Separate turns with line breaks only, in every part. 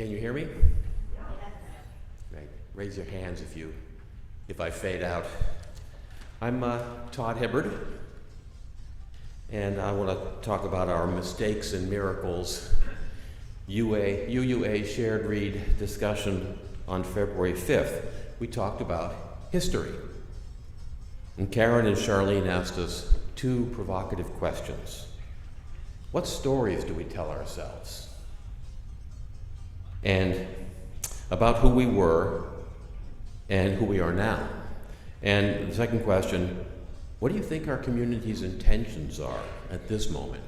Can you hear me? Right. Raise your hands if I fade out. I'm Todd Hibbard, and I want to talk about our Mistakes and Miracles UUA shared read discussion on February 5th. We talked about history. And Karen and Charlene asked us two provocative questions. What stories do we tell ourselves? And about who we were and who we are now. And the second question, what do you think our community's intentions are at this moment?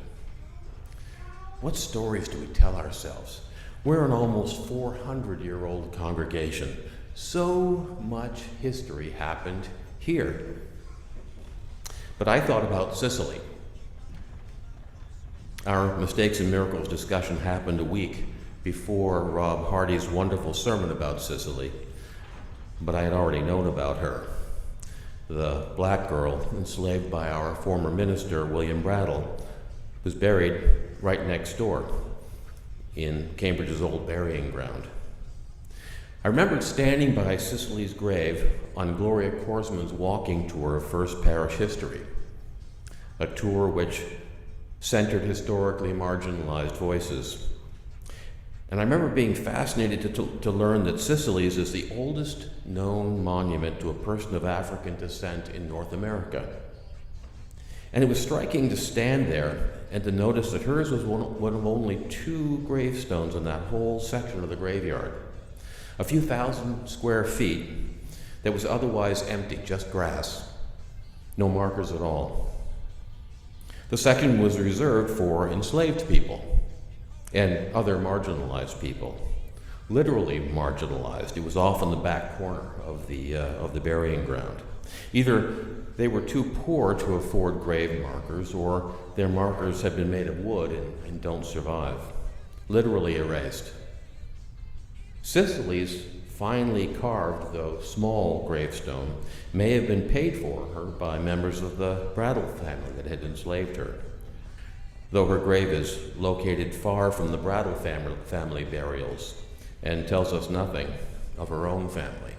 What stories do we tell ourselves? We're an almost 400-year-old congregation. So much history happened here. But I thought about Sicily. Our Mistakes and Miracles discussion happened a week before Rob Hardy's wonderful sermon about Sicily, but I had already known about her. The black girl enslaved by our former minister, William Brattle, was buried right next door in Cambridge's old burying ground. I remembered standing by Sicily's grave on Gloria Korsman's walking tour of First Parish history, a tour which centered historically marginalized voices. And I remember being fascinated to learn that Sicily's is the oldest known monument to a person of African descent in North America. And it was striking to stand there and to notice that hers was one of only two gravestones in that whole section of the graveyard. A few thousand square feet that was otherwise empty, just grass, no markers at all. The section was reserved for enslaved people and other marginalized people, literally marginalized. It was off in the back corner of the burying ground. Either they were too poor to afford grave markers, or their markers had been made of wood and don't survive, literally erased. Sicily's finely carved, though small, gravestone may have been paid for her by members of the Brattle family that had enslaved her, though her grave is located far from the Brattle family burials and tells us nothing of her own family.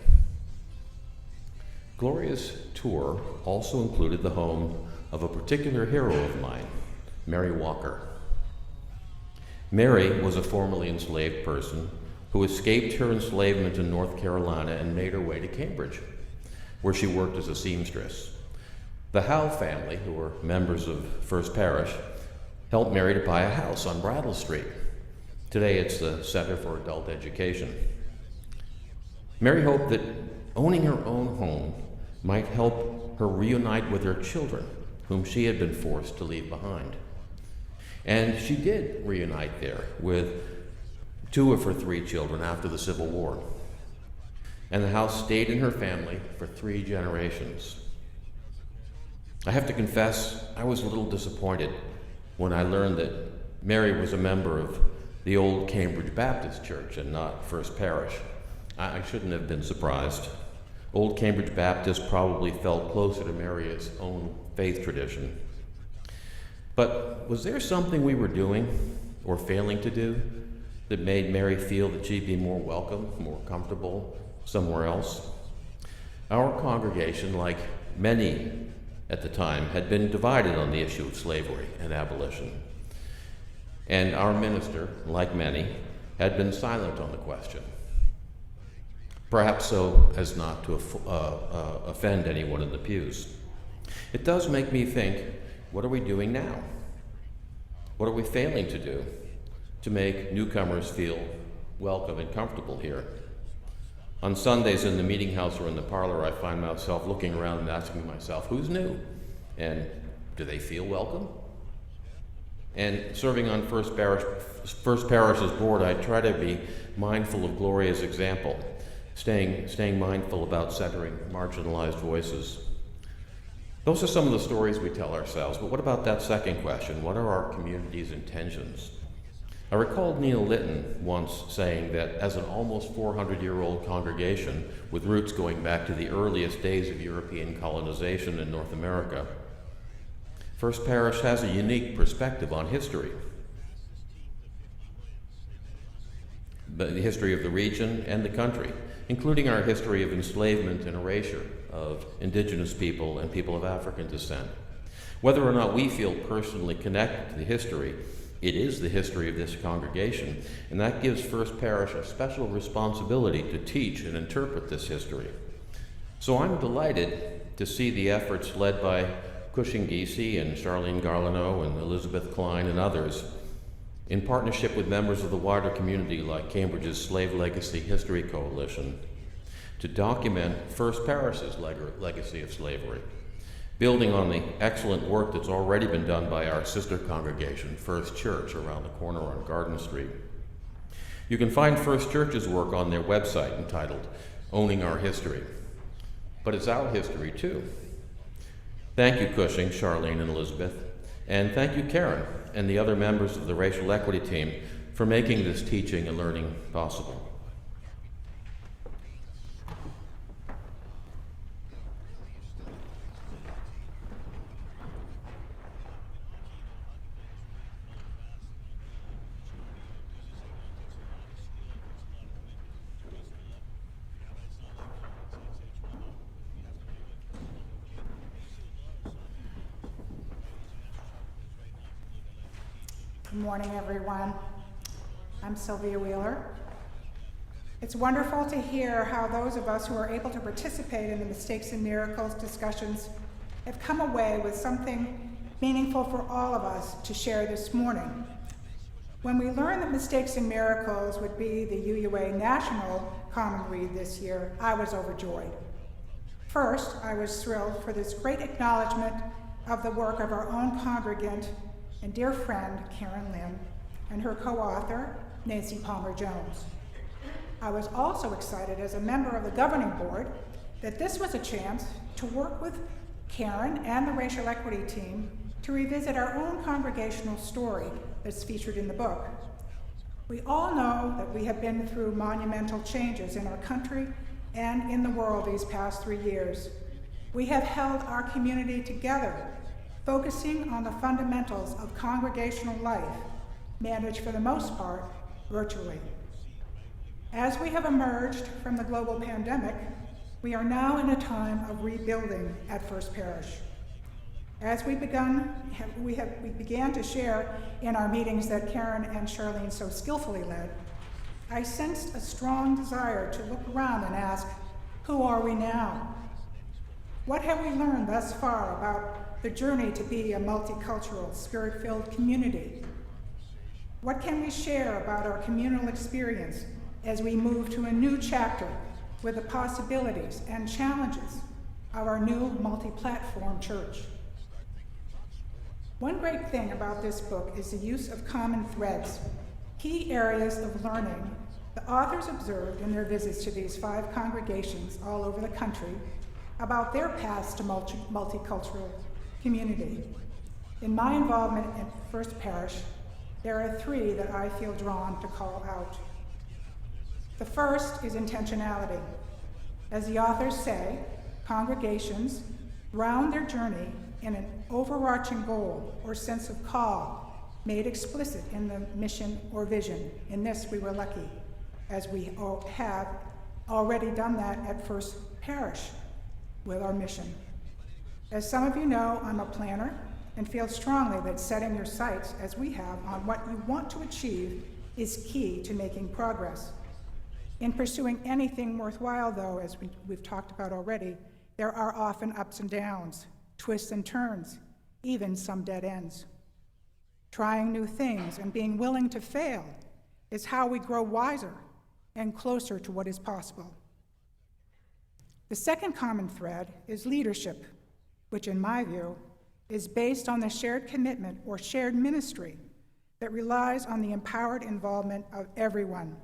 Gloria's tour also included the home of a particular hero of mine, Mary Walker. Mary was a formerly enslaved person who escaped her enslavement in North Carolina and made her way to Cambridge, where she worked as a seamstress. The Howe family, who were members of First Parish, helped Mary to buy a house on Brattle Street. Today it's the Center for Adult Education. Mary hoped that owning her own home might help her reunite with her children, whom she had been forced to leave behind. And she did reunite there with two of her three children after the Civil War. And the house stayed in her family for 3 generations. I have to confess, I was a little disappointed when I learned that Mary was a member of the old Cambridge Baptist Church and not First Parish. I shouldn't have been surprised. Old Cambridge Baptist probably felt closer to Mary's own faith tradition. But was there something we were doing or failing to do that made Mary feel that she'd be more welcome, more comfortable somewhere else? Our congregation, like many at the time, had been divided on the issue of slavery and abolition. And our minister, like many, had been silent on the question, perhaps so as not to offend anyone in the pews. It does make me think, what are we doing now? What are we failing to do to make newcomers feel welcome and comfortable here? On Sundays in the meeting house or in the parlor, I find myself looking around and asking myself, who's new? And do they feel welcome? And serving on First Parish's board, I try to be mindful of Gloria's example, staying mindful about centering marginalized voices. Those are some of the stories we tell ourselves, but what about that second question? What are our community's intentions? I recalled Neil Litton once saying that as an almost 400-year-old congregation with roots going back to the earliest days of European colonization in North America, First Parish has a unique perspective on history. the history of the region and the country, including our history of enslavement and erasure of indigenous people and people of African descent. Whether or not we feel personally connected to the history, it is the history of this congregation, and that gives First Parish a special responsibility to teach and interpret this history. So I'm delighted to see the efforts led by Cushing Giese and Charlene Garlineau and Elizabeth Klein and others, in partnership with members of the wider community like Cambridge's Slave Legacy History Coalition, to document First Parish's legacy of slavery, building on the excellent work that's already been done by our sister congregation, First Church, around the corner on Garden Street. You can find First Church's work on their website entitled Owning Our History. But it's our history too. Thank you, Cushing, Charlene, and Elizabeth, and thank you, Karen, and the other members of the racial equity team for making this teaching and learning possible.
Good morning, everyone. I'm Sylvia Wheeler. It's wonderful to hear how those of us who are able to participate in the Mistakes and Miracles discussions have come away with something meaningful for all of us to share this morning. When we learned that Mistakes and Miracles would be the UUA National Common Read this year, I was overjoyed. First, I was thrilled for this great acknowledgement of the work of our own congregant and dear friend, Karen Lynn, and her co-author, Nancy Palmer-Jones. I was also excited as a member of the governing board that this was a chance to work with Karen and the racial equity team to revisit our own congregational story that's featured in the book. We all know that we have been through monumental changes in our country and in the world these past 3 years. We have held our community together, focusing on the fundamentals of congregational life, managed for the most part virtually. As we have emerged from the global pandemic, we are now in a time of rebuilding at First Parish. As we began to share in our meetings that Karen and Charlene so skillfully led, I sensed a strong desire to look around and ask, who are we now? What have we learned thus far about the journey to be a multicultural, spirit-filled community? What can we share about our communal experience as we move to a new chapter with the possibilities and challenges of our new multi-platform church? One great thing about this book is the use of common threads, key areas of learning the authors observed in their visits to these 5 congregations all over the country about their paths to multicultural community. In my involvement in First Parish, there are 3 that I feel drawn to call out. The first is intentionality. As the authors say, congregations ground their journey in an overarching goal or sense of call made explicit in the mission or vision. In this, we were lucky, as we have already done that at First Parish with our mission. As some of you know, I'm a planner and feel strongly that setting your sights, as we have, on what you want to achieve is key to making progress. In pursuing anything worthwhile, though, as we've talked about already, there are often ups and downs, twists and turns, even some dead ends. Trying new things and being willing to fail is how we grow wiser and closer to what is possible. The second common thread is leadership, which in my view is based on the shared commitment or shared ministry that relies on the empowered involvement of everyone,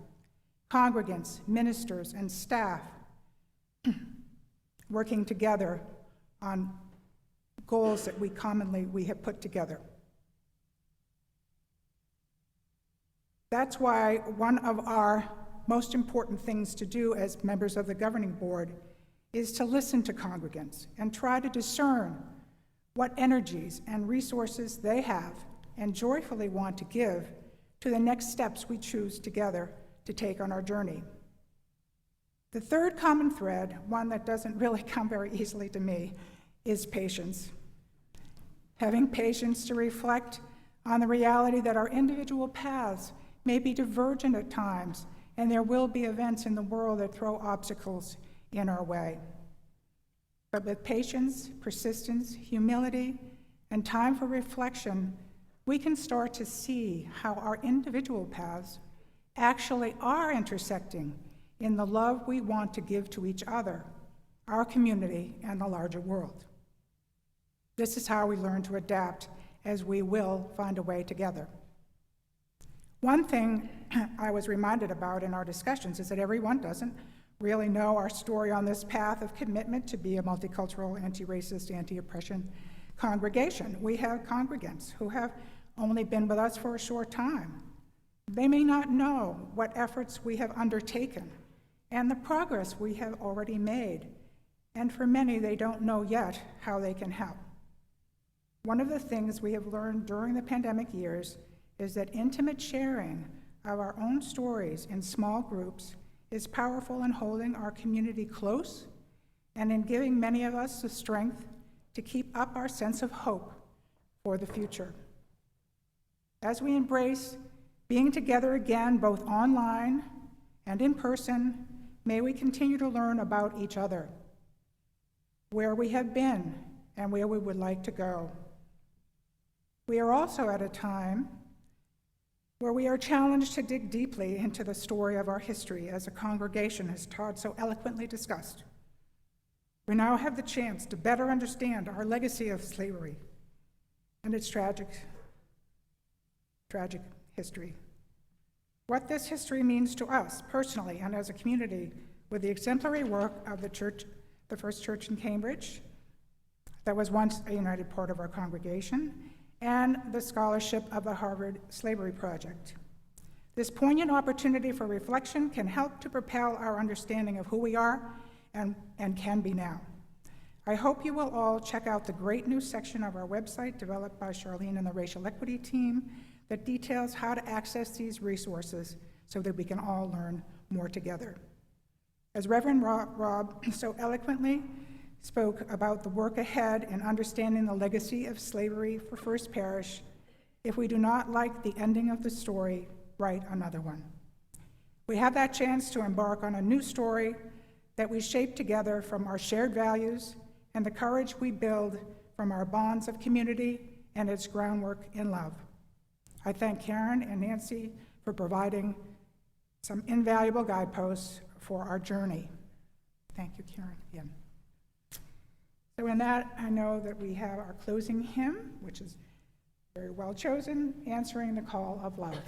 congregants, ministers, and staff, working together on goals that we have put together. That's why one of our most important things to do as members of the governing board is to listen to congregants and try to discern what energies and resources they have and joyfully want to give to the next steps we choose together to take on our journey. The third common thread, one that doesn't really come very easily to me, is patience. Having patience to reflect on the reality that our individual paths may be divergent at times, and there will be events in the world that throw obstacles in our way. But with patience, persistence, humility, and time for reflection, we can start to see how our individual paths actually are intersecting in the love we want to give to each other, our community, and the larger world. This is how we learn to adapt, as we will find a way together. One thing I was reminded about in our discussions is that everyone doesn't really know our story on this path of commitment to be a multicultural, anti-racist, anti-oppression congregation. We have congregants who have only been with us for a short time. They may not know what efforts we have undertaken and the progress we have already made, and for many, they don't know yet how they can help. One of the things we have learned during the pandemic years is that intimate sharing of our own stories in small groups is powerful in holding our community close and in giving many of us the strength to keep up our sense of hope for the future. As we embrace being together again, both online and in person, may we continue to learn about each other, where we have been and where we would like to go. We are also at a time where we are challenged to dig deeply into the story of our history, as a congregation has Todd so eloquently discussed. We now have the chance to better understand our legacy of slavery and its tragic history. What this history means to us personally and as a community, with the exemplary work of the First Church in Cambridge, that was once a united part of our congregation, and the scholarship of the Harvard Slavery Project. This poignant opportunity for reflection can help to propel our understanding of who we are and can be now. I hope you will all check out the great new section of our website developed by Charlene and the Racial Equity team that details how to access these resources so that we can all learn more together. As Reverend Rob so eloquently spoke about the work ahead in understanding the legacy of slavery for First Parish, if we do not like the ending of the story, write another one. We have that chance to embark on a new story that we shape together from our shared values and the courage we build from our bonds of community and its groundwork in love. I thank Karen and Nancy for providing some invaluable guideposts for our journey. Thank you, Karen, again. So in that, I know that we have our closing hymn, which is very well chosen, Answering the Call of Love.